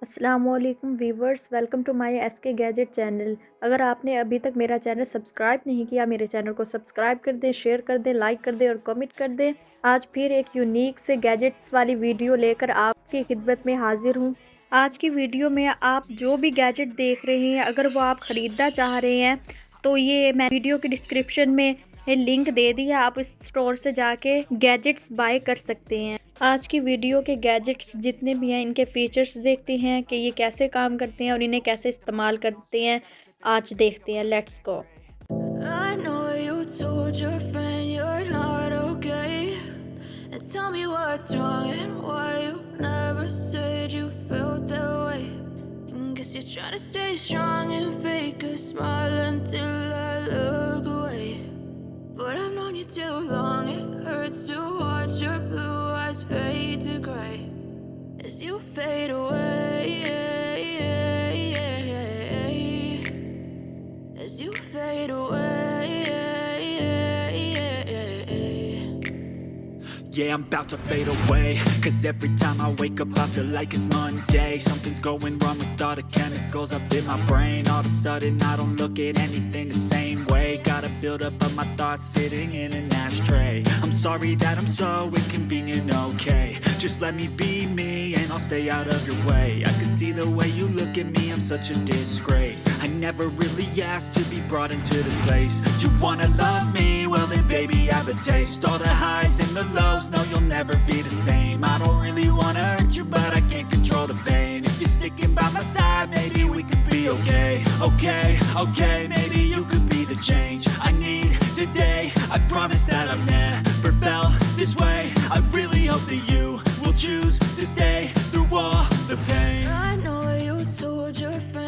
अस्सलामुअलैकुम viewers, welcome to my SK gadget channel. अगर आपने अभी तक मेरा चैनल सब्सक्राइब नहीं किया, मेरे चैनल को सब्सक्राइब कर दें, शेयर कर दें, लाइक कर दें और कमेंट कर दें। आज फिर एक यूनिक से गैजेट्स वाली वीडियो लेकर आपकी खिदमत में हाजिर हूँ। आज की वीडियो में आप जो भी गैजेट देख रहे हैं, अगर वो आप ख़रीदना चाह रहे हैं तो ये मैं वीडियो के डिस्क्रिप्शन में लिंक दे दिया, आप इस स्टोर से जाके गैजेट्स बाय कर सकते हैं। आज की वीडियो के गैजेट्स जितने भी हैं, इनके फीचर्स देखते हैं कि ये कैसे काम करते हैं और इन्हें कैसे इस्तेमाल करते हैं। आज देखते हैं, let's go. I know you told your friend you're not okay. And tell me what's wrong and why you never said you felt that way. And guess you're trying to stay strong and fake a smile until I look away. But I've known you too long, it hurts to watch your blue eyes fade to gray as you fade away. As you fade away. Yeah, I'm about to fade away. Cause every time I wake up I feel like it's Monday. Something's going wrong with all the chemicals up in my brain. All of a sudden I don't look at anything the same way. Gotta build up of my thoughts sitting in an ashtray. I'm sorry that I'm so inconvenient, okay. Just let me be me and I'll stay out of your way. I can see the way you look at me, I'm such a disgrace. I never really asked to be brought into this place. You wanna love me? Well then baby I have a taste. All the highs and the lows, no you'll never be the same. I don't really wanna hurt you but I can't control the pain. If you're sticking by my side maybe we could be okay. Okay, maybe you could be the change I need today. I promise that I've never felt this way. I really hope that you will choose to stay through all the pain. I know you told your friend